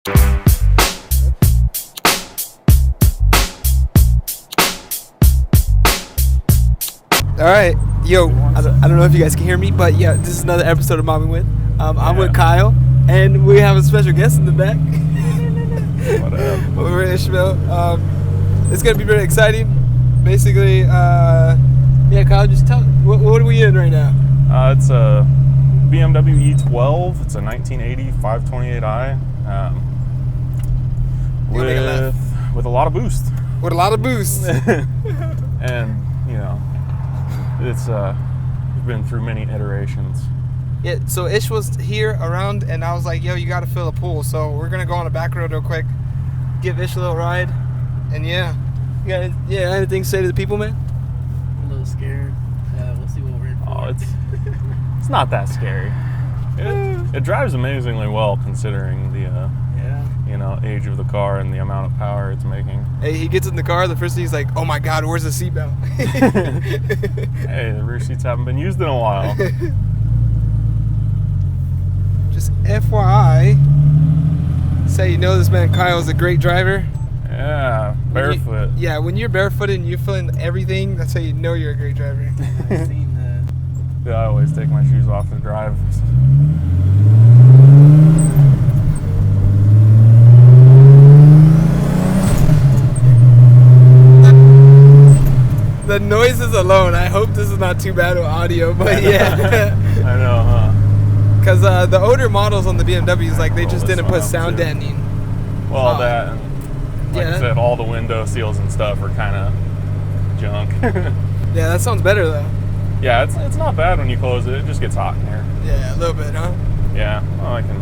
All right, yo, I don't know if you guys can hear me, but yeah, this is another episode of Mobbing With. I'm with Kyle, and we have a special guest in the back. What up? Over at Ishmael. It's gonna be very exciting. Basically, yeah, Kyle, just tell what are we in right now? It's a Bmw E12. It's a 1980 528i with a lot of boost. With a lot of boost. And you know, it's been through many iterations. Yeah, so Ish was here around, and I was like, yo, you gotta fill a pool. So we're gonna go on a back road real quick, give Ish a little ride, and yeah. Anything to say to the people, man? I'm a little scared. We'll see what we're in for. Oh, it's not that scary. It drives amazingly well considering the age of the car and the amount of power it's making. Hey, he gets in the car, the first thing he's like, oh my god, where's the seatbelt? Hey, the rear seats haven't been used in a while. Just FYI, say you know this man Kyle is a great driver. Yeah, barefoot. When you're barefooted and you're feeling everything, that's how you know you're a great driver. I've seen that. Yeah, I always take my shoes off to drive. The noises alone, I hope this is not too bad with audio, but yeah. I know, huh? Because the older models on the BMWs, like, they just didn't put sound deadening. Well, that, and like I said, all the window seals and stuff are kind of junk. Yeah, that sounds better, though. Yeah, it's not bad when you close it. It just gets hot in here. Yeah, a little bit, huh? Yeah, well, I can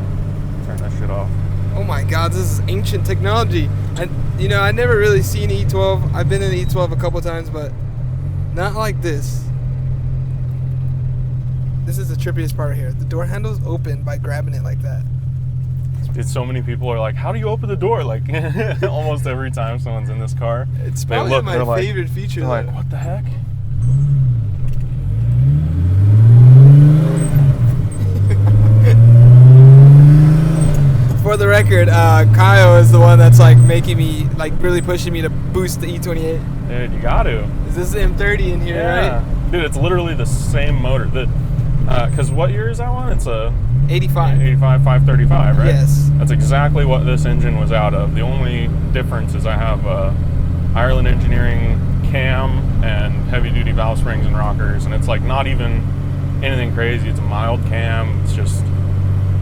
turn that shit off. Oh my god, this is ancient technology. I never really seen E12. I've been in E12 a couple times, but not like this. This is the trippiest part here. The door handle's open by grabbing it like that. It's so many people are like, how do you open the door? Like, almost every time someone's in this car. It's probably my favorite feature. They're like, what the heck? For the record, Kyle is the one that's like making me, like really pushing me to boost the E28. Dude, you got to. Is this the M30 in here, right? Dude, it's literally the same motor. Because what year is that one? It's a 85. 85 535, right? Yes. That's exactly what this engine was out of. The only difference is I have Ireland Engineering cam and heavy-duty valve springs and rockers, and it's like not even anything crazy. It's a mild cam. It's just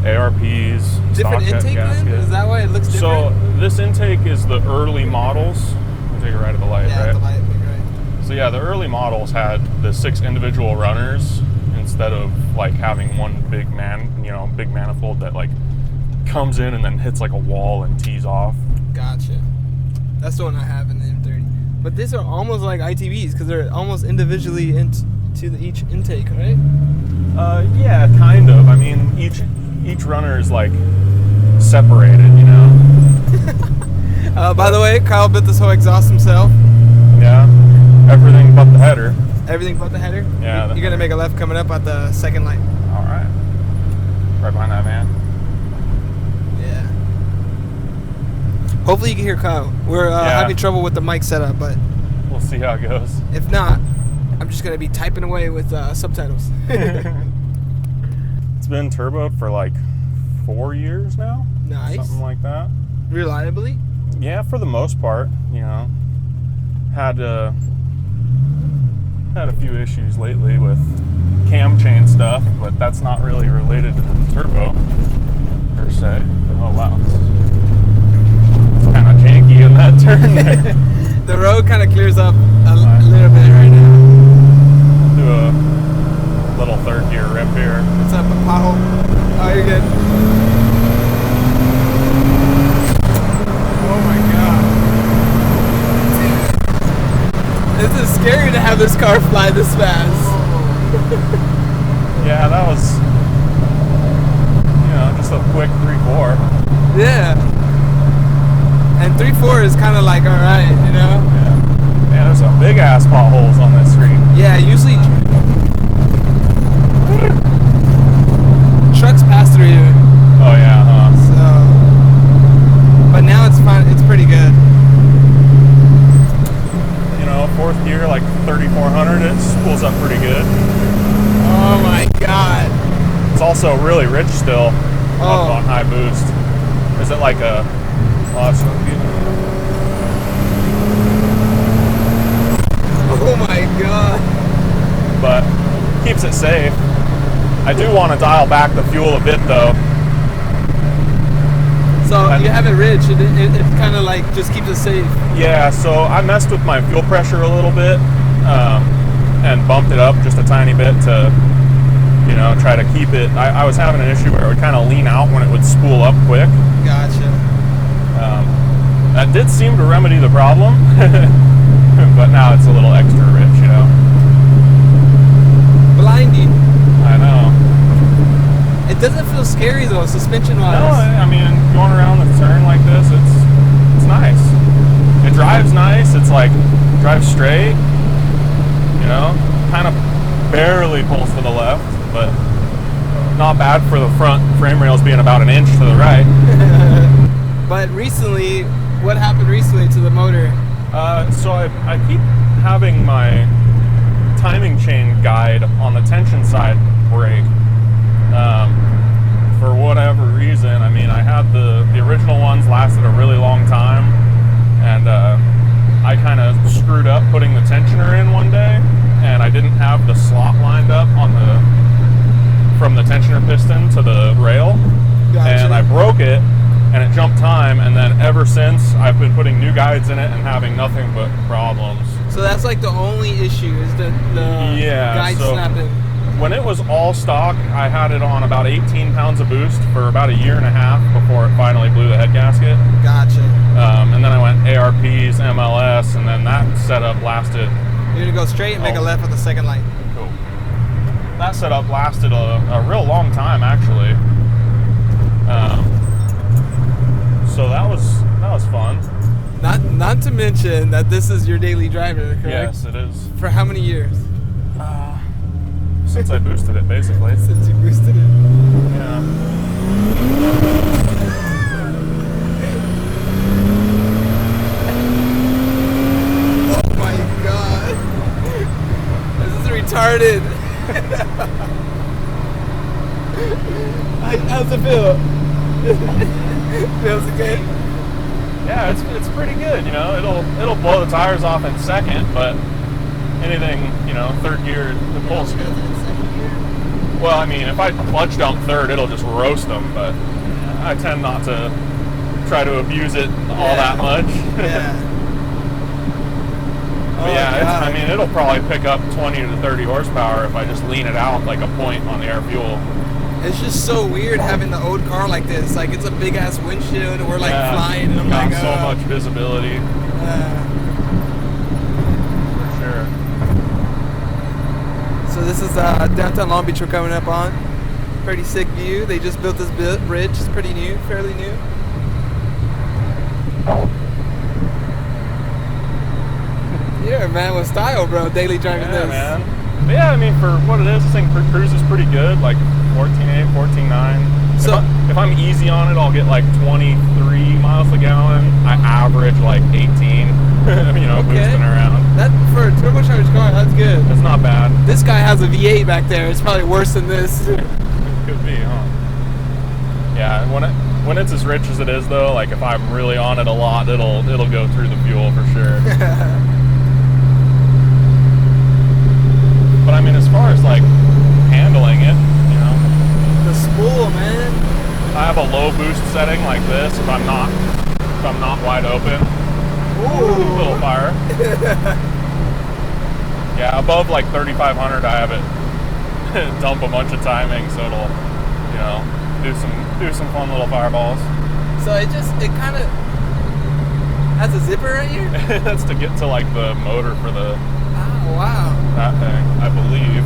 ARPs. Different intake, man? Is that why it looks different? So this intake is the early models. Let me take it right at the light, right? Yeah, the light, right. So yeah, the early models had the 6 individual runners instead of like having one big manifold that like comes in and then hits like a wall and tees off. Gotcha. That's the one I have in the M30. But these are almost like ITVs because they're almost individually into each intake, right? Yeah, kind of. I mean, each runner is like separated, you know. By the way, Kyle built this whole exhaust himself. Yeah, everything but the header. Everything but the header? Yeah. You're gonna make a left coming up at the second light. All right. Right behind that van. Yeah. Hopefully you can hear Kyle. We're having trouble with the mic setup, but we'll see how it goes. If not, I'm just gonna be typing away with subtitles. It's been turboed for like 4 years now. Nice. Something like that. Reliably? Yeah, for the most part, you know. Had a few issues lately with cam chain stuff, but that's not really related to the turbo per se. Oh wow, it's kind of janky in that turn there. The road kind of clears up a little bit right now. Do a little third gear rip here. What's up, a pothole? Oh, you're good. Oh my god. This is scary to have this car fly this fast. Yeah, that was, just a quick 3.4. Yeah. And 3.4 is kind of like, alright, you know? Yeah. Man, there's some big ass potholes on this street. Yeah, usually trucks pass through here. Oh yeah, huh? also really rich still up on high boost. Is it like a... Oh my god. But keeps it safe. I do want to dial back the fuel a bit though. So you have it rich, it kind of like just keeps it safe. Yeah, so I messed with my fuel pressure a little bit and bumped it up just a tiny bit to, you know, try to keep it. I was having an issue where it would kind of lean out when it would spool up quick. Gotcha. That did seem to remedy the problem, but now it's a little extra rich, you know. Blinding. I know. It doesn't feel scary though, suspension-wise. No, I mean, going around the turn like this, it's nice. It drives nice. It's like drives straight. You know, kind of barely pulls to the left, but not bad for the front frame rails being about an inch to the right. But recently, what happened recently to the motor? So I keep having my timing chain guide on the tension side break. For whatever reason, I mean, I had the original ones lasted a really long time, and I kind of screwed up putting the tensioner in one day, and I didn't have the slot lined up on from the tensioner piston to the rail. Gotcha. And I broke it, and it jumped time, and then ever since I've been putting new guides in it and having nothing but problems. So that's like the only issue is the guide snapping. When it was all stock, I had it on about 18 pounds of boost for about a year and a half before it finally blew the head gasket. Gotcha. And then I went ARPs, MLS, and then that setup lasted. You're gonna go straight and make a left at the second light. Cool. That setup lasted a real long time, actually. So that was fun. Not to mention that this is your daily driver, correct? Yes, it is. For how many years? Since I boosted it, basically. Since you boosted it. Yeah. Oh my god. This is retarded. How's it feel? Feels good? Yeah, it's pretty good, you know. It'll blow the tires off in second, but anything, you know, third gear, the pulls good. Well, I mean, if I clutch dump third, it'll just roast them, but I tend not to try to abuse it all that much. Yeah. But yeah, I mean, it'll probably pick up 20 to 30 horsepower if I just lean it out like a point on the air fuel. It's just so weird having the old car like this. Like, it's a big ass windshield, and we're like flying, and I'm got like, so much visibility. For sure. So this is downtown Long Beach we're coming up on. Pretty sick view. They just built this bridge. It's pretty new, fairly new. You're a man with style, bro. Daily driving this. Man. But yeah, I mean, for what it is, this thing cruises pretty good, like 14.8, 14.9. So if I'm easy on it, I'll get like 23 miles a gallon. I average like 18, you know, boosting around. That for a turbocharged car, that's good. It's not bad. This guy has a V8 back there. It's probably worse than this. It could be, huh? Yeah, when it's as rich as it is, though, like if I'm really on it a lot, it'll go through the fuel for sure. But I mean, as far as like handling it, you know, the spool, man. I have a low boost setting like this. If I'm not wide open, Ooh. Little fire. Yeah, above like 3,500, I have it dump a bunch of timing, so it'll, you know, do some fun little fireballs. So it kind of has a zipper right here. That's to get to like the motor for the. Oh, wow. That thing, I believe.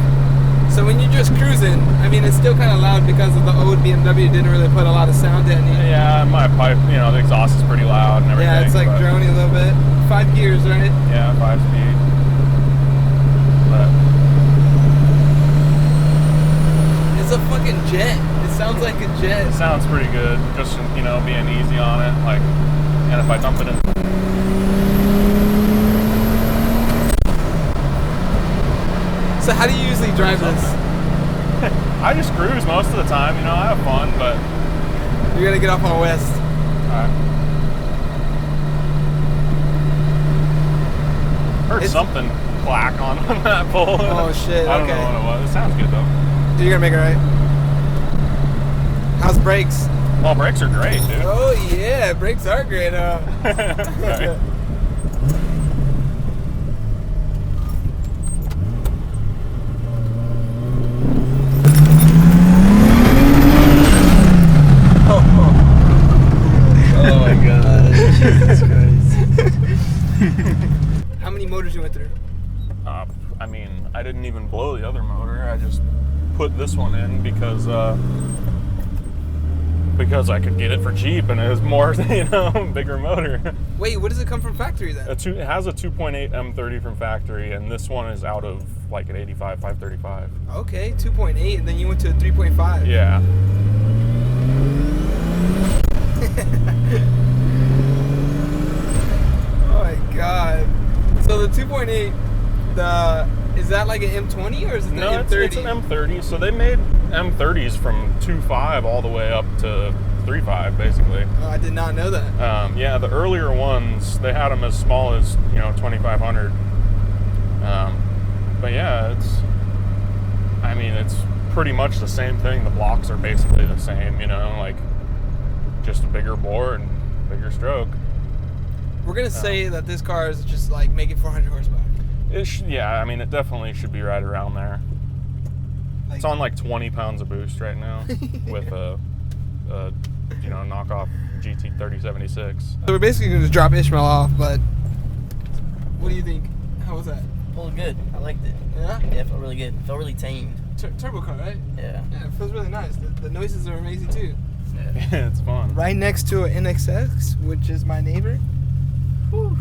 So when you're just cruising, I mean, it's still kind of loud because of the old BMW didn't really put a lot of sound in. Yeah, my pipe, you know, the exhaust is pretty loud and everything. Yeah, it's like droning a little bit. 5 gears, right? Yeah, 5 speed. But it's a fucking jet. It sounds like a jet. it sounds pretty good, just, you know, being easy on it. Like, and if I dump it in. So how do you usually drive this? I I just cruise most of the time, you know, I have fun, but... You're gonna get off on West. Alright. Heard something clack on that pole. Oh shit, I don't know what it was. It sounds good though. You're gonna make it right. How's brakes? Well, brakes are great, dude. Oh yeah, brakes are great, huh? Right. Oh my god. Jesus Christ. How many motors you went through? I mean, I didn't even blow the other motor. I just put this one in because I could get it for cheap and it was more, you know, bigger motor. Wait, what does it come from factory then? It has a 2.8 M30 from factory, and this one is out of like an 85 535. Okay, 2.8, and then you went to a 3.5. Yeah. Oh my god. So the 2.8, is that like an M20 or is it the No, M30? it's an M30. So they made M30s from 2.5 all the way up to 3.5, basically. Oh, I did not know that. Yeah, the earlier ones, they had them as small as, you know, 2,500. But yeah, it's pretty much the same thing. The blocks are basically the same, you know, like just a bigger bore and bigger stroke. We're gonna say that this car is just like making 400 horsepower. Yeah, I mean, it definitely should be right around there. Like, It's on like 20 pounds of boost right now with a you know, knockoff GT 3076. so we're basically gonna just drop Ishmael off, but what do you think? How was that? Felt good. I liked it. Yeah? Yeah, it felt really good. It felt really tamed. Turbo car, right? Yeah. Yeah, it feels really nice. The noises are amazing too. Yeah, it's fun. Right next to an NXX, which is my neighbor. Whew.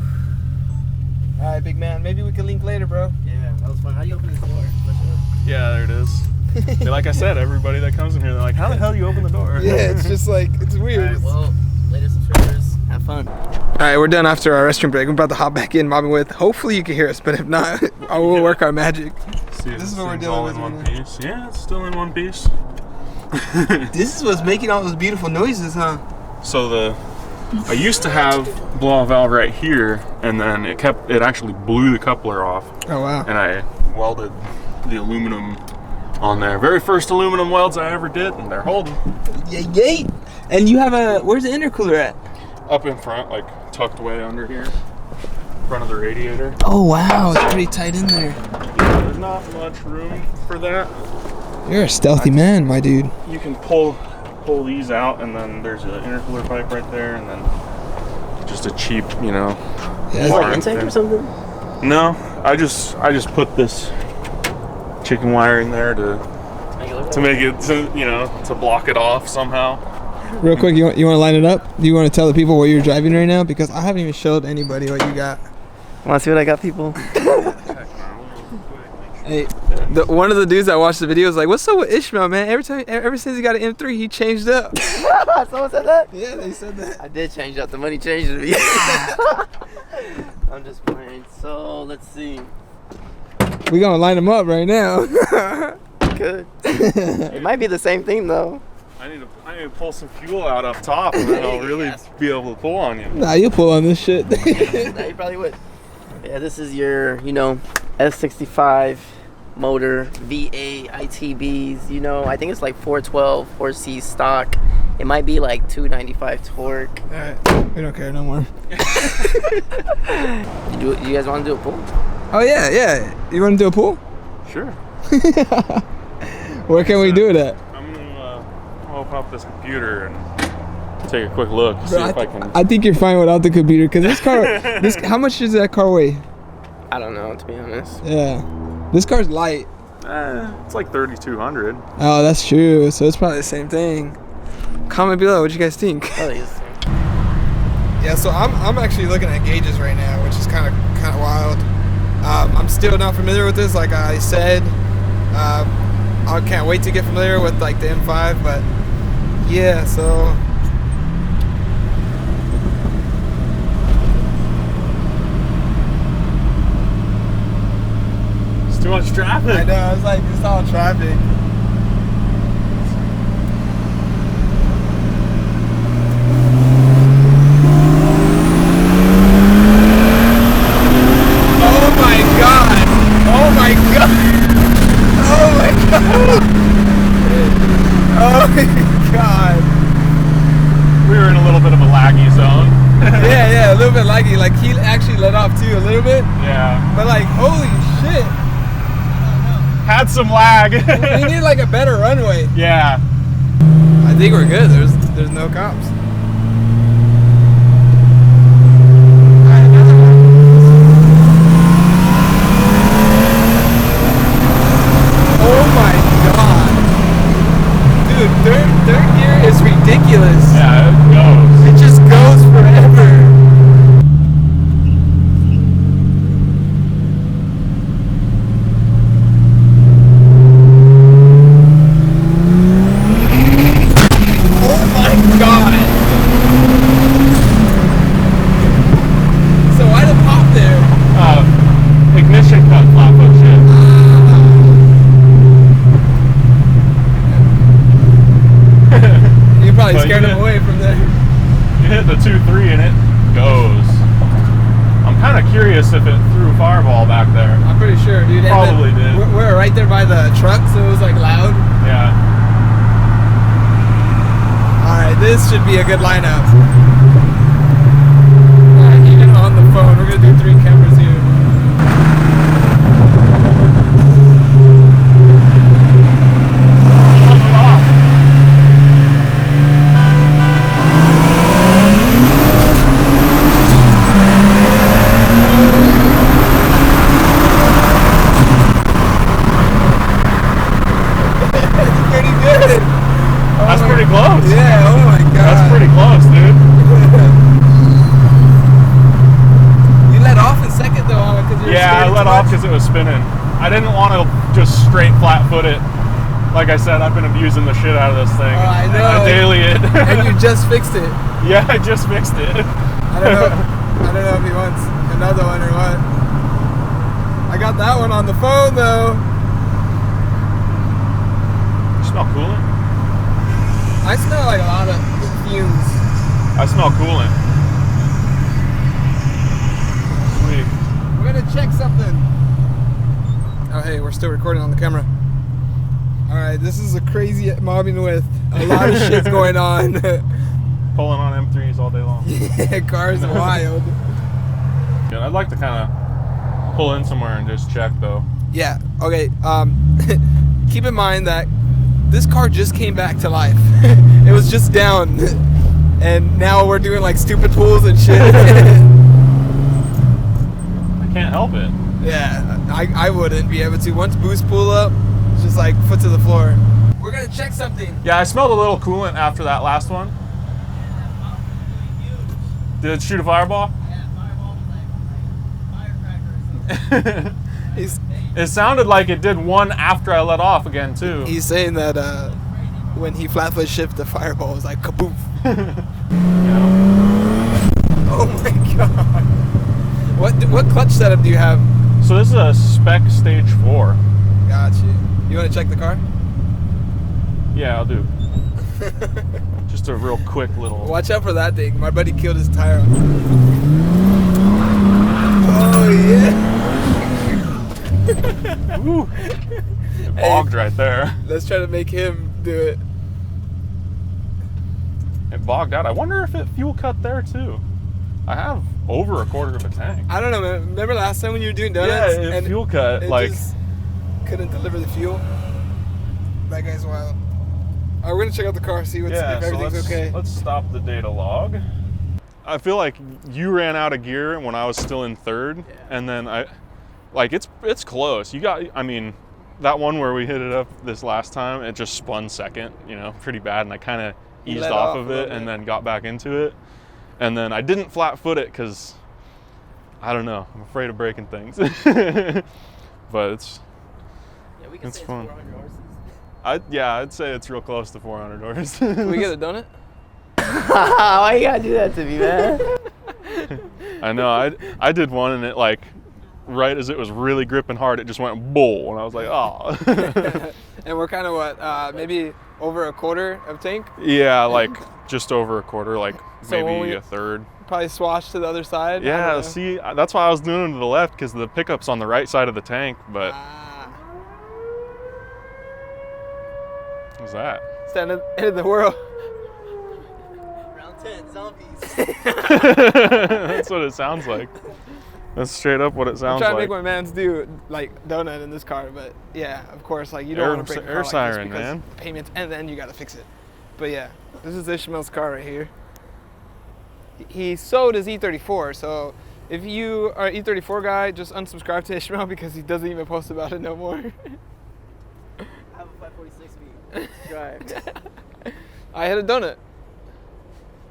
All right, big man. Maybe we can link later, bro. Yeah, that was fun. How do you open this door? Yeah, there it is. Yeah, like I said, everybody that comes in here, they're like, how the hell do you open the door? Yeah, it's just like, it's weird. Alright, well, later subscribers, have fun. All right, we're done after our restroom break. We're about to hop back in, mobbing with. Hopefully you can hear us, but if not, I will work our magic. See, This is what we're thing's dealing all with in right one now. piece. Yeah, it's still in one piece. This is what's making all those beautiful noises, huh? So I used to have blow-off valve right here, and then it actually blew the coupler off, Oh, wow. and I welded the aluminum on there. Very first aluminum welds I ever did, and they're holding. Yay! And you have where's the intercooler at? Up in front, like tucked way under here, front of the radiator. Oh, wow. It's pretty tight in there. Yeah, there's not much room for that. You're a stealthy man, my dude. You can pull these out, and then there's an intercooler pipe right there, and then just a cheap, you know. Yeah, Like arm intake thing. or something? No, I just put this chicken wire in there to make it, to block it off somehow. Real quick, you want to line it up? Do you want to tell the people what you're driving right now? Because I haven't even showed anybody what you got. Want to see what I got, people? Hey, one of the dudes that watched the video was like, "What's up with Ishmael, man? Ever since he got an M3, he changed up." Someone said that? Yeah, they said that. I did change up. The money changed me. I'm just playing. So, let's see. We gonna line them up right now. Good. It might be the same thing, though. I need to pull some fuel out up top, and then I'll really be able to pull on you. Nah, you pull on this shit. Nah, you probably would. Yeah, this is your, S65 motor, VA, ITBs, I think it's like 412, 4C stock. It might be like 295 torque. Alright, we don't care no more. You guys want to do a pull? Oh yeah. You want to do a pool? Sure. Where can we do it at? I'm gonna open up this computer and take a quick look, see Bro, if I can. I think you're fine without the computer, because this car, how much does that car weigh? I don't know, to be honest. Yeah. This car's light. It's like 3,200. Oh, that's true. So it's probably the same thing. Comment below what you guys think. Oh, yes. Yeah, so I'm actually looking at gauges right now, which is kind of wild. I'm still not familiar with this, like I said. I can't wait to get familiar with like the M5, but yeah, so. It's too much traffic. I know, it's like, it's all traffic. bit laggy. Like he actually let off too a little bit. Yeah. But like, holy shit. Had some lag. We need like a better runway. Yeah. I think we're good. There's no cops. Oh my god. Dude, third gear is ridiculous. Yeah, it goes. It just goes forever. Oh my god. So why did it pop there? Ignition cut flatfoot shit. You probably But scared you him hit- away from there. You hit the 2-3 and it goes. I'm kind of curious if it threw Fireball back there. I'm pretty sure, dude. And Probably then did. We're right there by the truck, so it was like loud. Yeah. Alright, this should be a good lineup. Alright, even on the phone, we're gonna do 3 cameras here. Pretty good. That's pretty close. Yeah, oh my god. That's pretty close, dude. You let off in second though, because you're Yeah, I let off because it was spinning. I didn't want to just straight flat foot it. Like I said, I've been abusing the shit out of this thing. Oh, I know. I daily it. And you just fixed it. Yeah, I just fixed it. I don't know if he wants another one or what. I got that one on the phone though. You smell coolant? I smell like a lot of fumes. I smell coolant. Sweet. We're gonna check something. Oh hey, we're still recording on the camera. Alright, this is a crazy mobbing with a lot of shit's going on. Pulling on M3s all day long. Yeah, cars are wild. Yeah, I'd like to kind of pull in somewhere and just check though. Yeah, okay, keep in mind that this car just came back to life. It was just down. And now we're doing like stupid pulls and shit. I can't help it. Yeah, I wouldn't be able to. Once boost pull up, it's just like foot to the floor. We're gonna check something. Yeah, I smelled a little coolant after that last one. Did it shoot a fireball? It sounded like it did one after I let off again too. He's saying that when he flat foot shift, the fireball was like kaboof. Yeah. Oh my god. What clutch setup do you have? So this is a spec stage 4. Got you. You want to check the car? Yeah, I'll do. Just a real quick little. Watch out for that thing. My buddy killed his tire on it. Oh yeah. Ooh, it bogged right there. Let's try to make him do it. It bogged out. I wonder if it fuel cut there too. I have over a quarter of a tank. I don't know, man. Remember last time when you were doing donuts? Yeah, it and fuel cut. it Like, just couldn't deliver the fuel. That guy's wild. All right, we're gonna check out the car, see if everything's okay. Let's stop the data log. I feel like you ran out of gear when I was still in third, and then it's close. You got, I mean, that one where we hit it up this last time, it just spun second, pretty bad, and I kind of eased off of it and then got back into it. And then I didn't flat foot it because, I don't know, I'm afraid of breaking things. But it's fun. 400 horses. I'd say it's real close to 400 horses. Can we get a donut? Why you gotta do that to me, man? I know, I did one and it right as it was really gripping hard, it just went bull, and I was like, oh. And we're kind of maybe over a quarter of tank? Yeah, just over a quarter, So maybe a third. Probably swash to the other side? Yeah, see, that's why I was doing it to the left, because the pickup's on the right side of the tank, but. What's that? It's the end of the world. Round 10, zombies. That's what it sounds like. That's straight up what it sounds I'm trying like. to make my mans do like donut in this car, but yeah, of course, like you don't Air- want to break a air car like siren, this because man. payments, and then you got to fix it. But yeah, this is Ishmael's car right here. He sold his E34, so if you are an E34 guy, just unsubscribe to Ishmael because he doesn't even post about it no more. I have a 546 speed drive. I had a donut.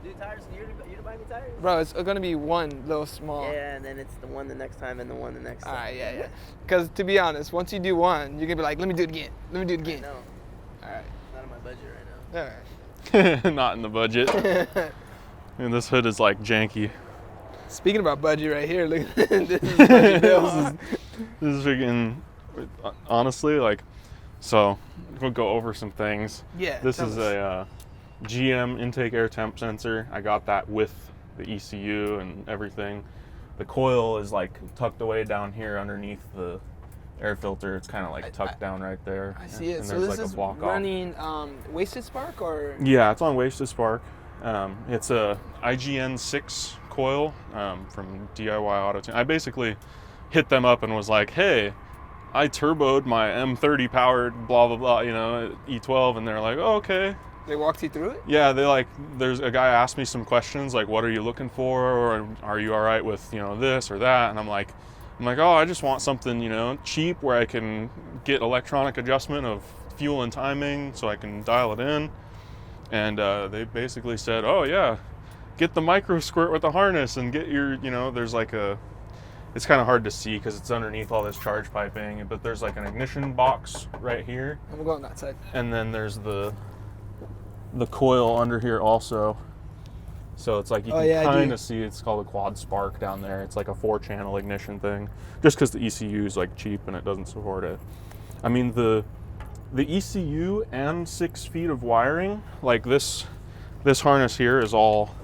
Dude, tires, you're to buy me tires? Bro, it's gonna be one little small. Yeah, and then it's the one the next time and the one the next time. Alright, yeah. Because to be honest, once you do one, you're gonna be like, let me do it again. Let me do it again. No, Alright. not on my budget right now. Alright. Not in the budget. And this hood is like janky. Speaking about budget right here, look at this is budget bills. This is freaking, honestly, like, so we'll go over some things. Yeah. This tell is us. a GM intake air temp sensor. I got that with the ECU and everything. The coil is like tucked away down here underneath the air filter. It's kind of like tucked down right there. I see it. And So there's this like is a block off. running wasted spark or? Yeah, it's on wasted spark. It's a IGN 6 coil from DIY Auto Tune. I basically hit them up and was like, hey, I turboed my M30 powered blah blah blah, E12, and they're like, oh, okay. They walked you through it? Yeah, there's a guy asked me some questions like, what are you looking for, or are you all right with this or that, and I'm like, oh, I just want something cheap where I can get electronic adjustment of fuel and timing so I can dial it in. And they basically said, oh yeah, get the micro squirt with the harness and get your, there's like it's kind of hard to see because it's underneath all this charge piping, but there's like an ignition box right here. I'm going that side. And then there's the coil under here also. So it's like you can kind of see, it's called a quad spark down there. It's like a 4-channel ignition thing, just because the ECU is like cheap and it doesn't support it. I mean, the ECU and 6 feet of wiring, like this harness here is all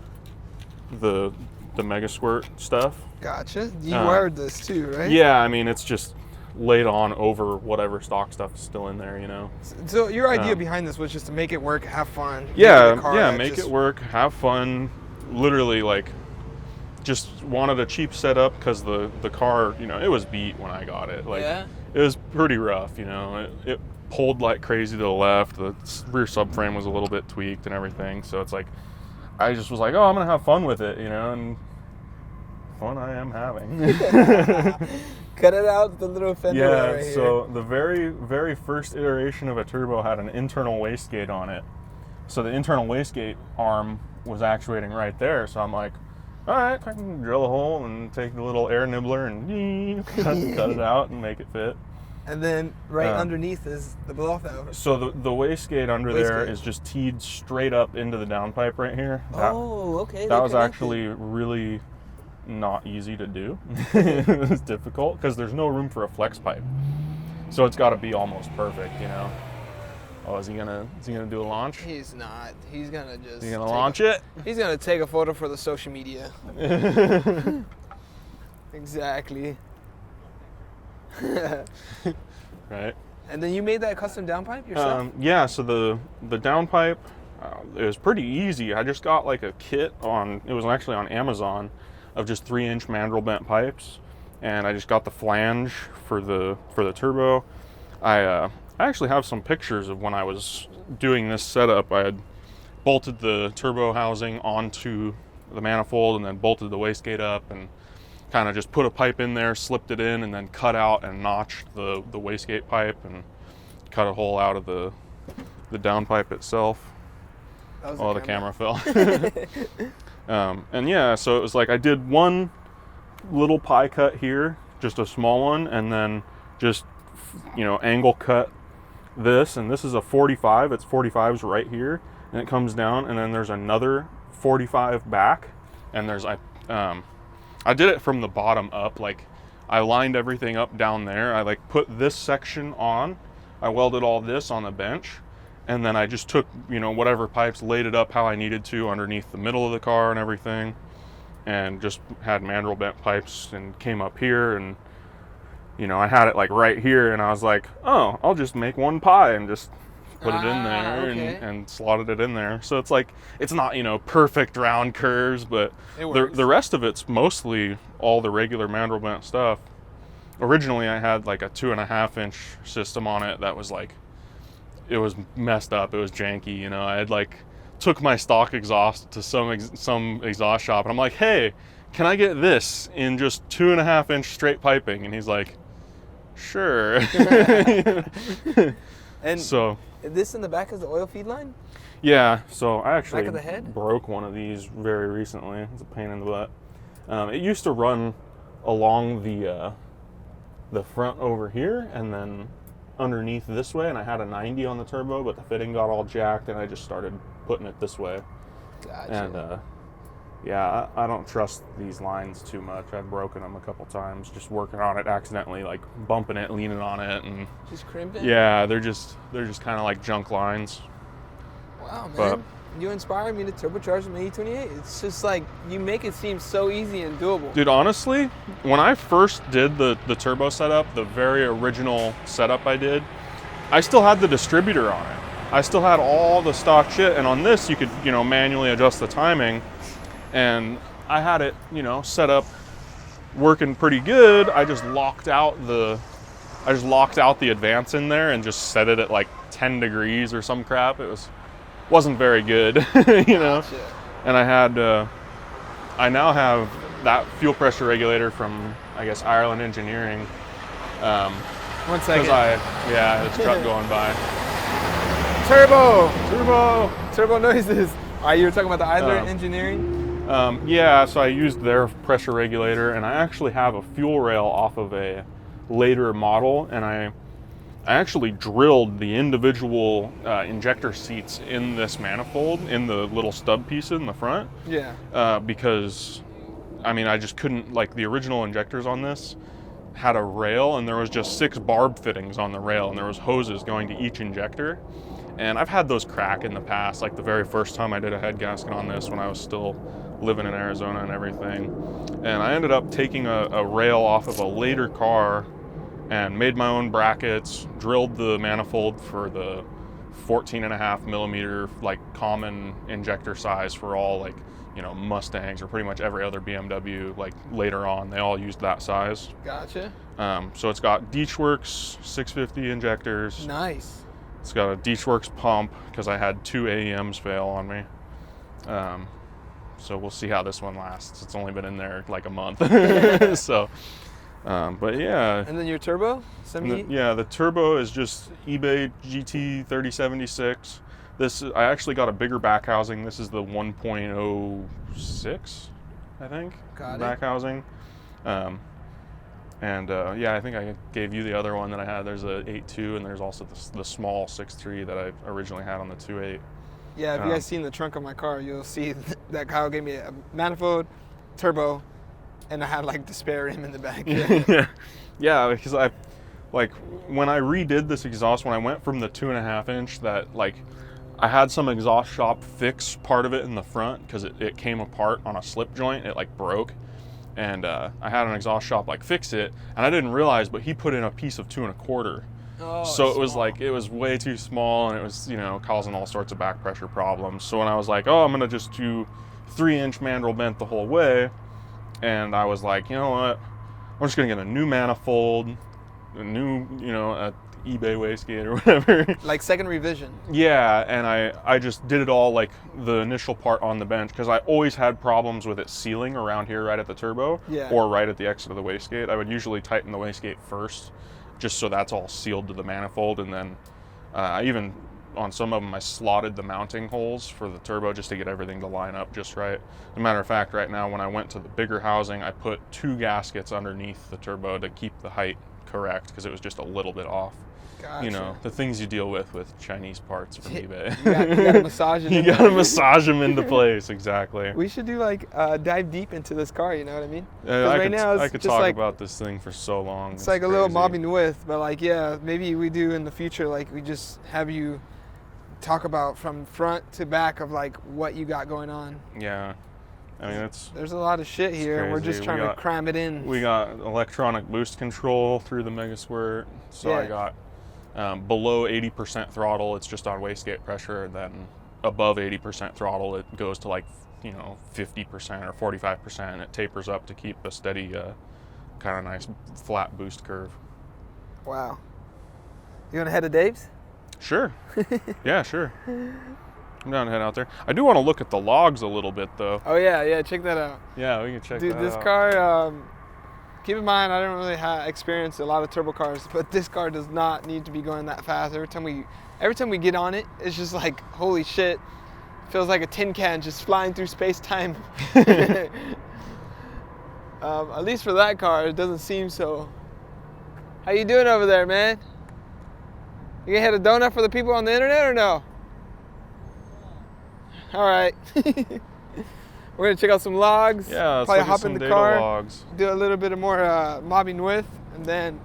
the Mega Squirt stuff. Gotcha. You wired this too, right? Yeah, I mean, it's just laid on over whatever stock stuff is still in there, So your idea behind this was just to make it work, have fun. Make it work, have fun. Literally, like, just wanted a cheap setup because the car, it was beat when I got it. Like, it was pretty rough, It pulled like crazy to the left. The rear subframe was a little bit tweaked and everything. So it's like, I just was like, oh, I'm gonna have fun with it, and fun I am having. Cut it out, the little fender right here. So the very, very first iteration of a turbo had an internal wastegate on it. So the internal wastegate arm was actuating right there. So I'm like, all right, I can drill a hole and take the little air nibbler and cut it out and make it fit. And then underneath is the blow-off valve. So the wastegate under there is just teed straight up into the downpipe right here. Okay. That was actually really not easy to do. It was difficult because there's no room for a flex pipe. So it's got to be almost perfect, Oh, is he gonna do a launch? He's not. He's gonna just. Is he gonna launch it? He's gonna take a photo for the social media. Exactly. Right. And then you made that custom downpipe yourself? Yeah. So the downpipe, it was pretty easy. I just got like a kit it was actually on Amazon, of just 3-inch mandrel bent pipes, and I just got the flange for the turbo. I actually have some pictures of when I was doing this setup. I had bolted the turbo housing onto the manifold and then bolted the wastegate up and kind of just put a pipe in there, slipped it in, and then cut out and notched the wastegate pipe and cut a hole out of the downpipe itself. Oh, the camera fell. And yeah, so it was like I did one little pie cut here, just a small one, and then just angle cut this, and this is a 45. It's 45s right here, and it comes down, and then there's another 45 back, and I did it from the bottom up. Like, I lined everything up down there. I like put this section on. I welded all this on the bench, and then I just took, whatever pipes, laid it up how I needed to underneath the middle of the car and everything, and just had mandrel bent pipes and came up here, and I had it like right here, and I was like, oh, I'll just make one pie and just put it in there okay. and slotted it in there. So it's like, it's not, perfect round curves, but the rest of it's mostly all the regular mandrel bent stuff. Originally I had like a 2.5-inch system on it that was like, it was messed up, it was janky, I had like took my stock exhaust to some exhaust shop and I'm like, hey, can I get this in just 2.5-inch straight piping? And he's like, sure. And so this in the back is the oil feed line? yeah, so I actually Back of the head? broke one of these very recently. It's a pain in the butt. It used to run along the front over here and then underneath this way, and I had a 90 on the turbo, but the fitting got all jacked and I just started putting it this way. Gotcha. And yeah, I don't trust these lines too much. I've broken them a couple times just working on it, accidentally like bumping it, leaning on it, and just crimping? yeah, they're just kind of like junk lines. Wow, man. But you inspired me to turbocharge my E28. It's just like, you make it seem so easy and doable. dude, honestly, when I first did the turbo setup, the very original setup I did, I still had the distributor on it. I still had all the stock shit, and on this you could, manually adjust the timing. And I had it, set up working pretty good. I just locked out the advance in there and just set it at like 10 degrees or some crap. Wasn't very good, Gotcha. And I now have that fuel pressure regulator from, I guess, Ireland Engineering. 1 second. This truck going by. Turbo noises. All right, you were talking about the Ireland Engineering? Yeah, so I used their pressure regulator, and I actually have a fuel rail off of a later model, and I actually drilled the individual injector seats in this manifold, in the little stub piece in the front. Yeah. Because, I just couldn't, like, the original injectors on this had a rail, and there was just 6 barb fittings on the rail, and there was hoses going to each injector. And I've had those crack in the past, like the very first time I did a head gasket on this when I was still living in Arizona and everything. And I ended up taking a rail off of a later car and made my own brackets, drilled the manifold for the 14.5 millimeter, like common injector size for all like, Mustangs or pretty much every other BMW, like later on, they all used that size. Gotcha. So it's got Deechworks 650 injectors. Nice. It's got a Deechworks pump because I had 2 AEMs fail on me. So we'll see how this one lasts. It's only been in there like a month. So, but yeah. And then your turbo? The turbo is just eBay GT 3076. I actually got a bigger back housing. This is the 1.06, I think. Got it. Back housing. I think I gave you the other one that I had. There's a 8.2, and there's also the small 6.3 that I originally had on the 2.8. Yeah, if you guys seen the trunk of my car, you'll see that Kyle gave me a manifold, turbo, and I had like the spare rim in the back. Yeah, because when I redid this exhaust, when I went from the 2.5-inch, that like I had some exhaust shop fix part of it in the front because it came apart on a slip joint. It like broke. And I had an exhaust shop like fix it, and I didn't realize, but he put in a piece of 2 1/4. Oh, so it was like, it was way too small, and it was, causing all sorts of back pressure problems. So when I was like, oh, I'm gonna just do 3-inch mandrel bent the whole way, and I was like, you know what, I'm just gonna get a new manifold, a new, a eBay wastegate or whatever. Like second revision. Yeah, and I just did it all like the initial part on the bench because I always had problems with it sealing around here right at the turbo or right at the exit of the wastegate. I would usually tighten the wastegate first just so that's all sealed to the manifold, and then I even on some of them I slotted the mounting holes for the turbo just to get everything to line up just right. As a matter of fact, right now when I went to the bigger housing, I put 2 gaskets underneath the turbo to keep the height correct because it was just a little bit off. Gotcha. The things you deal with Chinese parts from eBay. You gotta massage it. You gotta massage them into place, exactly. We should do like dive deep into this car. You know what I mean? I could talk about this thing for so long. It's like crazy. A little mobbing with, but like maybe we do in the future. Like we just have you talk about from front to back of like what you got going on. Yeah. There's a lot of shit here, and we're just trying to cram it in. We got electronic boost control through the Mega Squirt, so I got Below 80% throttle, it's just on wastegate pressure. And then above 80% throttle, it goes to like, 50% or 45%, and it tapers up to keep a steady, kind of nice flat boost curve. Wow. You want to head to Dave's? Sure. Yeah, sure. I'm down to head out there. I do want to look at the logs a little bit, though. Oh yeah, check that out. Yeah, we can check Dude, that this out. car, keep in mind, I don't really experience a lot of turbo cars, but this car does not need to be going that fast. Every time we get on it, it's just like, holy shit. Feels like a tin can just flying through space-time. At least for that car, it doesn't seem so. How you doing over there, man? You gonna hit a donut for the people on the internet or no? All right. We're gonna check out some logs. Yeah, let's probably look at hop some in the data car, logs. do a little bit of more mobbing with, and then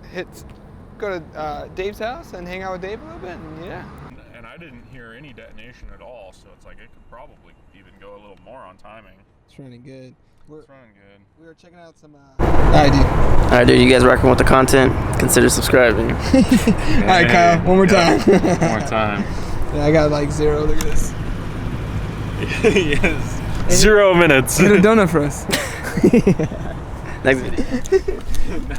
go to Dave's house and hang out with Dave a little bit, and yeah. And I didn't hear any detonation at all, so it's like it could probably even go a little more on timing. It's running good. It's running good. We were checking out some. Alright, dude. Alright, dude, you guys rocking with the content? Consider subscribing. Alright, Kyle, one more time. One more time. Yeah, I got like 0. Look at this. Yes. 0 minutes. Get a donut for us. Next video.